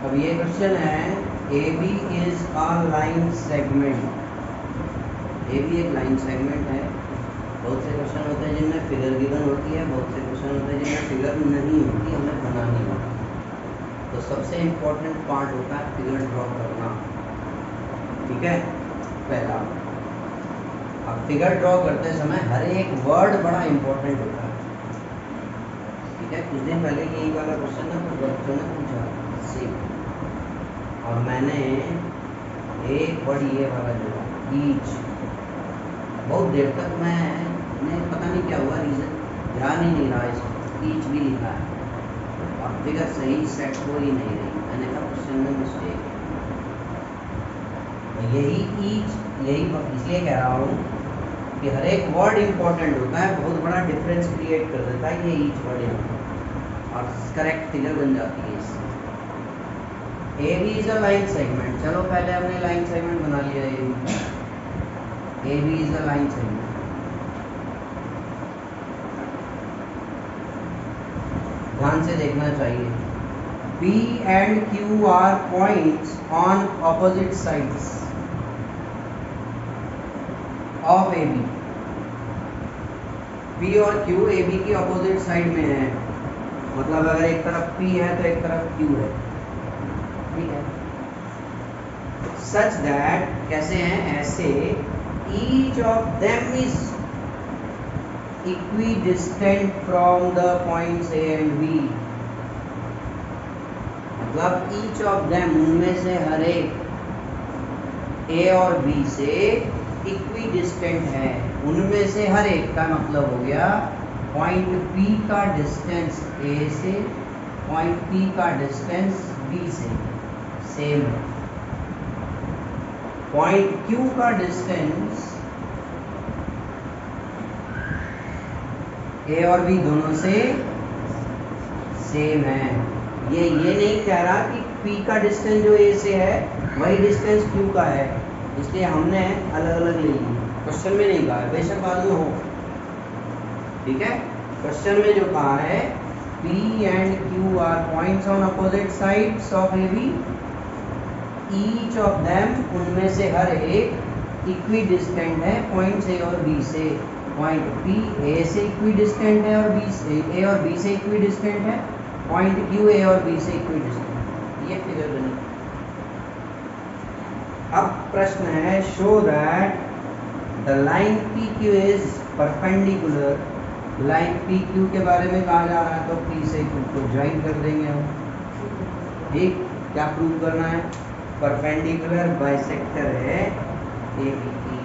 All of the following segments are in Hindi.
अब ये क्वेश्चन है, A B is a line segment. A B एक लाइन सेगमेंट है। बहुत से क्वेश्चन होते हैं जिनमें फिगर गिवन होती है, बहुत से क्वेश्चन होते हैं जिनमें फिगर नहीं होती, हमें बनानी होती है। तो सबसे इम्पोर्टेंट पार्ट होता है फिगर ड्रॉ करना, ठीक है, पहला। अब फिगर ड्रॉ करते समय हर एक वर्ड बड़ा इम्पोर्टेंट होता है, ठीक है। कुछ दिन पहले यही वाला क्वेश्चन ना कुछ बच्चों ने पूछा सेम, और मैंने एक वर्ड ये वाला जोड़ा, ईच। बहुत देर तक मैंने पता नहीं क्या हुआ, रीजन ध्यान ही नहीं रहा, इसको ईच भी लिखा है, अब फिगर सही सेट हो ही नहीं रही। मैंने कहा क्वेश्चन में मिस्टेक है। यही ईच, यही इसलिए कह रहा हूँ कि हर एक वर्ड इंपॉर्टेंट होता है, बहुत बड़ा डिफरेंस क्रिएट कर देता है ये ईच वर्ड यहाँ, और करेक्ट फिगर बन जाती है इससे। A B is a line segment. चलो पहले हमने लाइन सेगमेंट बना लिया। A B is a line segment. ध्यान से देखना चाहिए। P and Q are points on opposite sides of AB। P और Q AB की ऑपोजिट साइड में है, मतलब अगर एक तरफ P है तो एक तरफ Q है, ठीक है। सच दैट, कैसे हैं, ऐसे, each of them is equidistant from the points A and B। मतलब ईच ऑफ देम, उनमें से हर एक, A और B से इक्विडिस्टेंट है। उनमें से हर एक का मतलब हो गया पॉइंट P का डिस्टेंस A से, पॉइंट P का डिस्टेंस B से सेम है। पॉइंट Q का डिस्टेंस A और B दोनों से सेम है। ये नहीं कह रहा कि P का डिस्टेंस जो A से है वही डिस्टेंस Q का है, इसलिए हमने अलग अलग ले ली। क्वेश्चन में नहीं कहा है, बेशक बाद में हो, ठीक है। क्वेश्चन में जो कहा है P and Q are points on opposite sides of AB, each of them, उनमें से हर एक इक्विडिस्टेंट है पॉइंट A और B से। पॉइंट P A से इक्विडिस्टेंट है और B से, A और B से इक्विडिस्टेंट है, पॉइंट Q A और B से इक्विडिस्टेंट। ये फिगर बनी। अब प्रश्न है, show that the line PQ is perpendicular. Line PQ के बारे में कहा जा रहा है, तो P से Q को ज्वाइन कर देंगे हम, ठीक। क्या प्रूव करना है, परपेंडिकुलर बाइसेक्टर है AB की।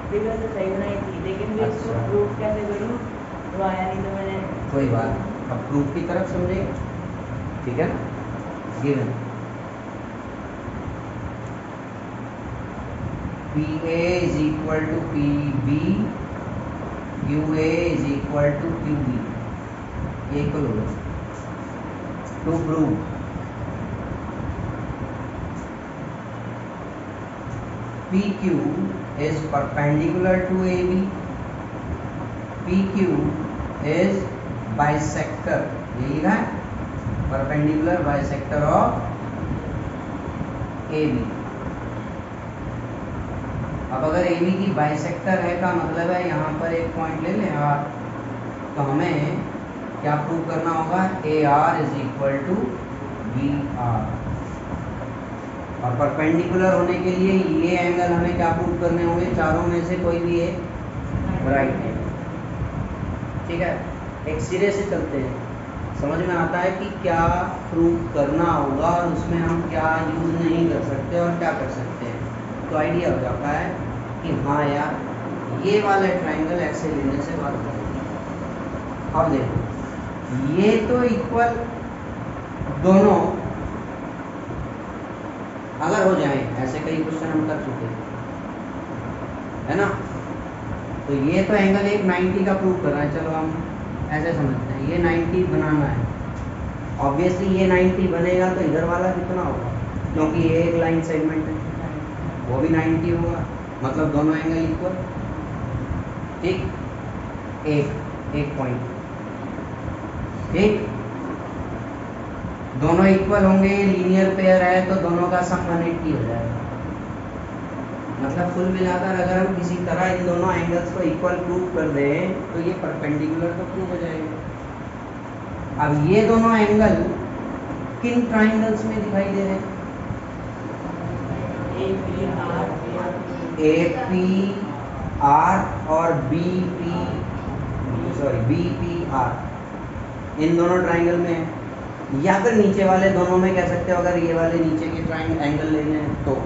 फिगर तो सही बनाई थी, लेकिन मैं इसको प्रूफ कैसे करूं, तो आया नहीं, तो मैंने कोई बात, अब प्रूफ की तरफ समझेंगे, ठीक है ना। Given PA is equal to PB, QA is equal to QB, ये इक्वल होगा। To prove, PQ is perpendicular to AB, PQ is bisector, ये लिखा है, perpendicular bisector of AB। अब अगर AB की बाइसेक्टर है का मतलब है, यहाँ पर एक पॉइंट ले लें R, तो हमें क्या प्रूव करना होगा, AR is equal to BR। और परपेंडिकुलर होने के लिए ये एंगल हमें क्या प्रूव करने होंगे, चारों में से कोई भी एक राइट एंगल, ठीक है। एक सिरे से चलते हैं, समझ में आता है कि क्या प्रूव करना होगा और उसमें हम क्या यूज नहीं कर सकते और क्या कर सकते हैं, तो आइडिया हो जाता है कि हाँ यार, ये वाला ट्राइंगल ऐसे लेने से बात करेंगे। अब देखो, ये तो इक्वल दोनों अगर हो जाए, ऐसे कई क्वेश्चन हम कर चुके है ना, तो ये तो एंगल एक 90 का प्रूव कर रहा है। चलो हम ऐसे समझते हैं, ये 90 बनाना है, ऑब्वियसली ये 90 बनेगा तो इधर वाला कितना होगा, क्योंकि ये एक लाइन सेगमेंट है, वो भी 90 होगा, मतलब दोनों एंगल इक्वल, ठीक। एक पॉइंट, ठीक। दोनों इक्वल होंगे, लीनियर पेयर है तो दोनों का सम 180 हो जाएगा। मतलब कुल मिलाकर अगर हम किसी तरह इन दोनों एंगल्स को इक्वल प्रूव कर दें तो ये परपेंडिकुलर तो प्रूव हो जाएगा। अब ये दोनों एंगल किन ट्राइंगल्स में दिखाई दे रहे हैं? APR और BPR, इन दोनों ट्राइंगल में है। या फिर नीचे वाले दोनों में कह सकते हो, अगर ये वाले नीचे के ट्राइंगल एंगल लेने हैं तो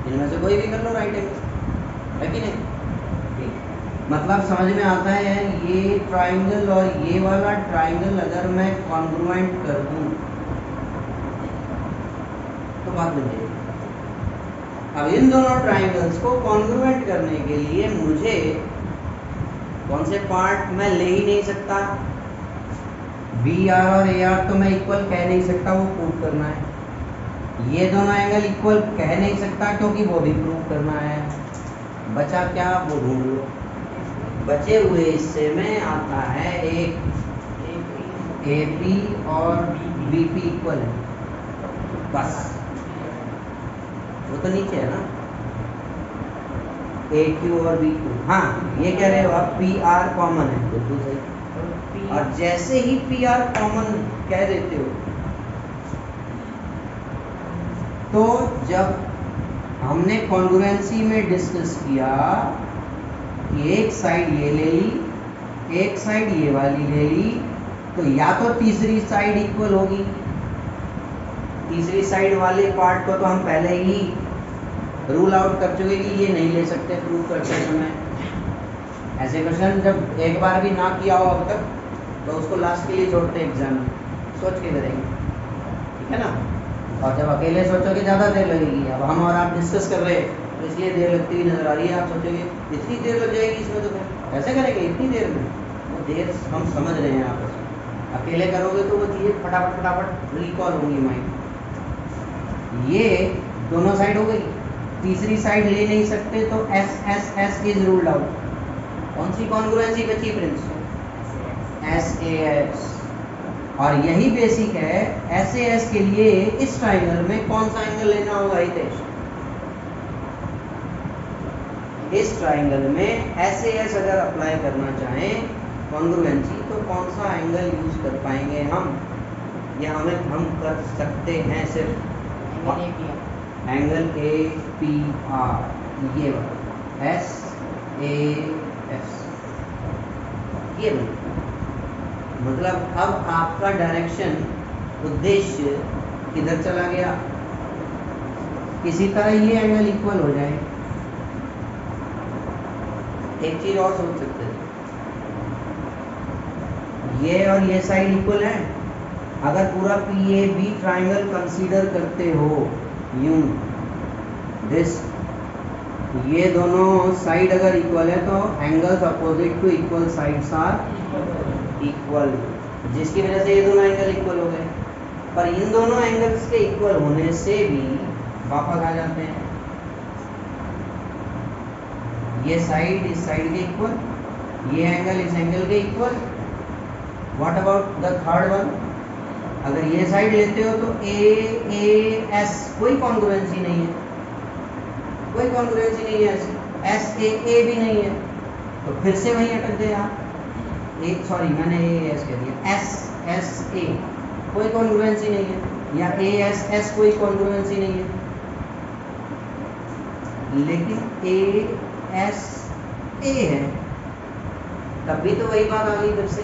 इनमें से कोई भी कर लो राइट एंगल, है कि नहीं? मतलब समझ में आता है, ये ट्राइंगल और ये वाला ट्राइंगल अगर मैं कॉन्ग्रुएंट कर दूं तो बात बन जाएगी। अब इन दोनों ट्राइंगल्स को कॉन्ग्रुएंट करने के लिए मुझे कौन से पार्ट मैं ले ही नहीं सकता, BR और AR तो मैं इक्वल कह नहीं सकता, वो प्रूव करना है। ये दोनों एंगल इक्वल कह नहीं सकता क्योंकि वो भी प्रूव करना है। बचा क्या, वो ढूंढ लो। बचे हुए हिस्से में आता है एक AP और BP इक्वल है, बस। वो तो नीचे है ना, AQ और BQ। हाँ, ये कह रहे हो आप PR कॉमन है, बिल्कुल सही। और जैसे ही PR कॉमन कह देते हो तो जब हमने कॉन्ग्रुएंसी में डिस्कस किया कि एक साइड ये ले ली, एक साइड ये वाली ले ली, तो या तो तीसरी साइड इक्वल होगी। तीसरी साइड वाले पार्ट को तो हम पहले ही रूल आउट कर चुके कि ये नहीं ले सकते प्रूव करते समय। ऐसे क्वेश्चन जब एक बार भी ना किया हो अब तक तो उसको लास्ट के लिए छोड़ते एग्जाम में, सोच के करेंगे, ठीक है ना। और जब अकेले सोचोगे ज़्यादा देर लगेगी। अब हम और आप डिस्कस कर रहे हैं तो इसलिए देर लगती हुई नजर आ रही है। आप सोचोगे इतनी देर लग जाएगी इसमें, तो फिर ऐसे करेंगे इतनी देर में, वो देर हम समझ रहे हैं आपस में। अकेले करोगे तो वो चीज़ें फटाफट फटाफट रिकॉल होंगी माइंड। ये दोनों साइड हो गई, तीसरी साइड ले नहीं सकते तो S इज रूल्ड आउट। कौन सी कॉन्ग्रुएंसी बची प्रिंस? SAS। और यही बेसिक है। SAS के लिए इस ट्राइंगल में कौन सा एंगल लेना होगा हितेश? इस ट्राइंगल में SAS अगर अप्लाई करना चाहें कॉन्ग्रुएंसी तो कौन सा एंगल यूज कर पाएंगे हम? या हम कर सकते हैं सिर्फ एंगल APR, ये वाला SAS, ये नहीं। मतलब अब आपका डायरेक्शन, उद्देश्य किधर चला गया? किसी तरह ये एंगल इक्वल हो जाए। एक चीज और सोच सकते हैं, ये और ये साइड इक्वल है। अगर पूरा PAB ट्राइंगल कंसीडर करते हो यूं दिस, ये दोनों साइड अगर इक्वल है तो angles opposite to equal sides are equal, जिसकी वजह से ये दोनों एंगल इक्वल हो गए। पर इन दोनों एंगल्स के इक्वल होने से भी वापस आ जाते हैं, ये साइड इस साइड के इक्वल, ये एंगल इस एंगल के equal. What about the third one? अगर ये साइड लेते हो तो AAS, कोई कॉन्ग्रुएंसी नहीं है, कोई कॉन्ग्रुएंसी नहीं है। SAA भी नहीं है, तो फिर से वहीं अटक गए आप। सॉरी मैंने AS कह दिया, SSA कोई कॉन्ग्रुएंसी नहीं है, या ASS कोई कॉन्ग्रुएंसी नहीं है। लेकिन ASA है, तब भी तो वही बात आ गई फिर से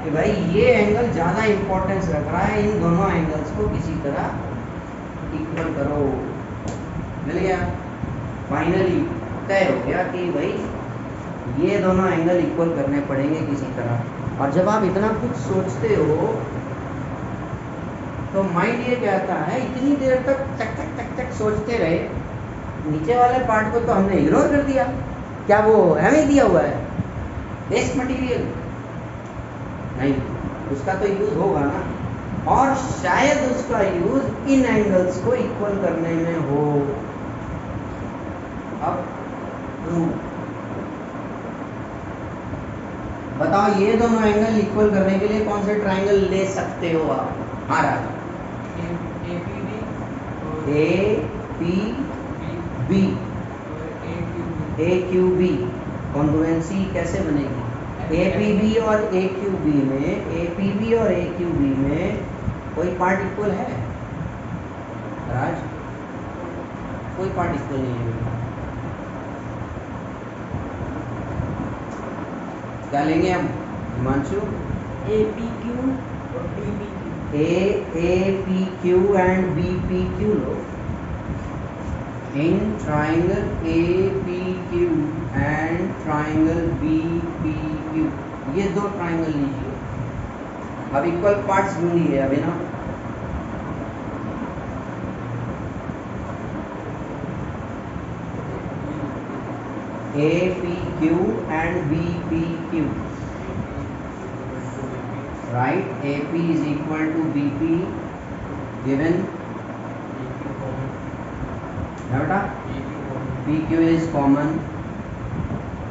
कि भाई ये एंगल ज़्यादा इंपॉर्टेंस रख रहा है, इन दोनों एंगल्स को किसी तरह इक्वल करो। मिल गया, फाइनली तय हो गया कि भाई ये दोनों एंगल इक्वल करने पड़ेंगे किसी तरह। और जब आप इतना कुछ सोचते हो तो माइंड ये कहता है इतनी देर तक चक चक चक चक सोचते रहे, नीचे वाले पार्ट को तो हमने इग्नोर कर दिया। क्या वो हमें दिया हुआ है वेस्ट मटेरियल? नहीं, उसका तो यूज होगा ना, और शायद उसका यूज इन एंगल्स को इक्वल करने में हो। अब बताओ ये दोनों एंगल इक्वल करने के लिए कौन से ट्राइंगल ले सकते हो आप? हाँ राजा, A P B A Q B congruency कैसे बनेगी? ए पी बी और ए क्यू बी में, ए पी बी और ए क्यू बी में कोई पार्ट इक्वल है राज? कोई पार्ट इक्वल नहीं है। क्या लेंगे हम हिमांशु? ए पी क्यू और B P Q. A P Q and B P Q लो। In triangle A P Q and triangle B P Q, ये दो ट्राइंगल लीजिए। अब इक्वल पार्ट्स ढूंढिए अभी ना। A P Q and B P Q, right? A P is equal to B P given बेटा, पी क्यू इज कॉमन,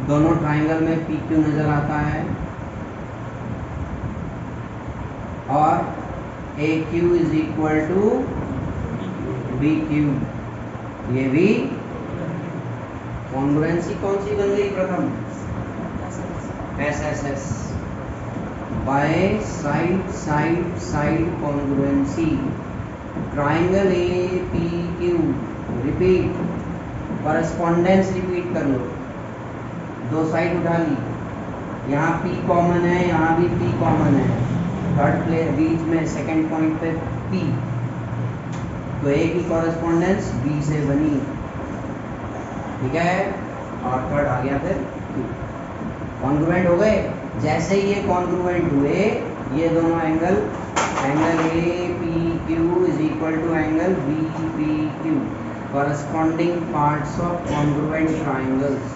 दोनों ट्राइंगल में पी क्यू नजर आता है, और A Q is equal to B Q, ये भी कॉन्ग्रुएंसी कौन सी बन गई प्रथम? S S S, by side side side congruency triangle A P Q, repeat, correspondence repeat कर लो, दो साइड उठा ली, यहाँ P कॉमन है, यहाँ भी P कॉमन है, थर्ड प्लेस बीच में सेकंड पॉइंट पे P, तो A की कॉरेस्पॉन्डेंस B से बनी, ठीक है? और थर्ड आ गया फिर Q। कॉन्ग्रुएंट हो गए। जैसे ही ये कॉन्ग्रुएंट हुए, ये दोनों angle, angle A P Q is equal to angle B P Q, corresponding parts of congruent triangles,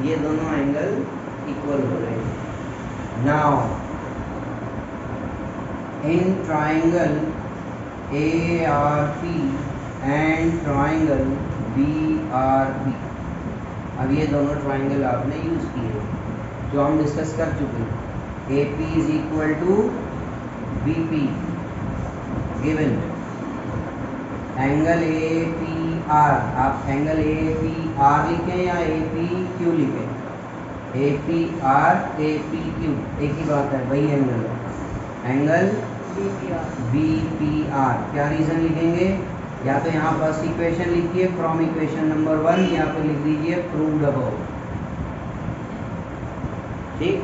ये दोनों एंगल इक्वल हो रहे हैं। Now in triangle A R P and triangle B R P, अब ये दोनों ट्राइंगल आपने यूज किए जो हम डिस्कस कर चुके हैं। A P is equal to B P given angle A P R, आप एंगल ए पी आर लिखें या ए पी क्यू लिखें? A P R A P Q एक ही बात है, वही एंगल है, एंगल बी पी आर। क्या रीजन लिखेंगे? या तो यहाँ फर्स्ट इक्वेशन लिखिए फ्रॉम इक्वेशन नंबर 1, या फिर लिख दीजिए प्रूव्ड अबव, ठीक?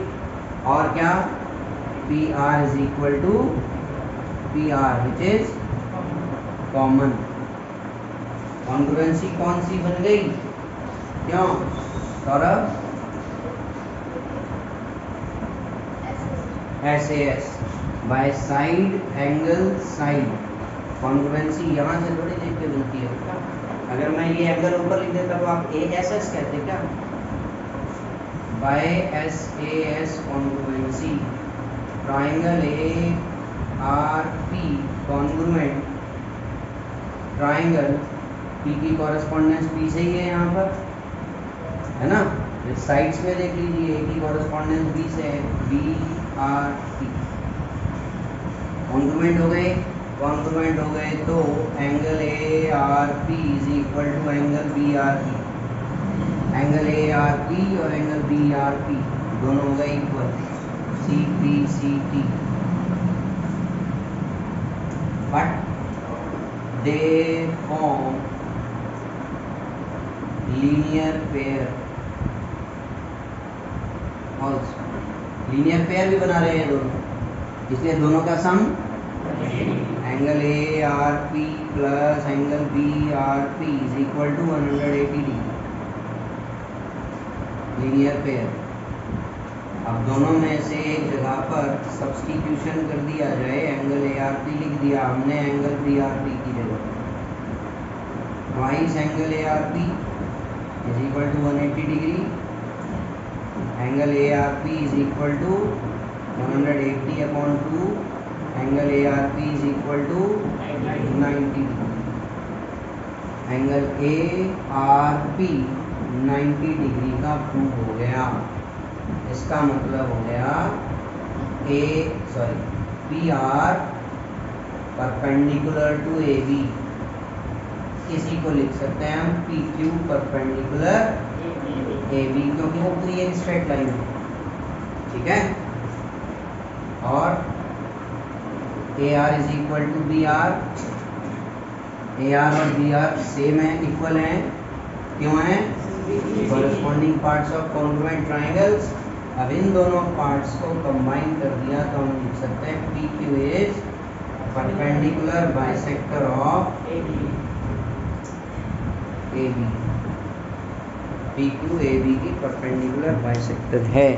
और क्या? P R is equal to P R which is common. Congruency कौन सी बन गई? क्यों Saurabh? S A S, by side angle side. Congruency यहाँ से थोड़ी देख के बनती है क्या? अगर मैं ये एंगल ऊपर लिख देता तो आप ए एस एस कहते क्या? By S A S congruency triangle A R P congruent triangle P की कॉरेस्पॉन्डेंस P से ही है यहाँ पर, है ना? साइड्स में देख लीजिए, A की कॉरेस्पॉन्डेंस B से है, B R P। कॉन्ग्रुएंट हो गए, कॉन्ग्रुएंट हो गए तो angle A R P is equal to angle B R P, angle A R P और एंगल बी आर पी दोनों हो गए equal, C P C T, but they form linear pair also. Linear pair भी बना रहे हैं दोनों, इसलिए दोनों का sum angle A R P plus angle B R P is equal to 180 degree, linear pair. अब दोनों में से एक जगह पर सब्स्टिट्यूशन कर दिया जाए, एंगल ए आर पी लिख दिया हमने एंगल बी आर पी की जगह, twice angle A R P is equal to 180 degree, angle A R P is equal to 180/2, angle A R P is equal to 90 degree, angle A R P 90 degree का प्रूव हो गया। इसका मतलब हो गया P R perpendicular to A B, इसी को लिख सकते हैं हम P Q perpendicular A B, क्योंकि वो पूरी एक स्ट्रेट लाइन है, ठीक है। और A R is equal to B R, A R और बी आर सेम है, इक्वल है, क्यों है? Corresponding parts of congruent triangles. अब इन दोनों पार्ट्स को कंबाइन कर दिया तो हम लिख सकते हैं P Q is perpendicular bisector of A B, P Q A B की परपेंडिकुलर बाइसेक्टर है।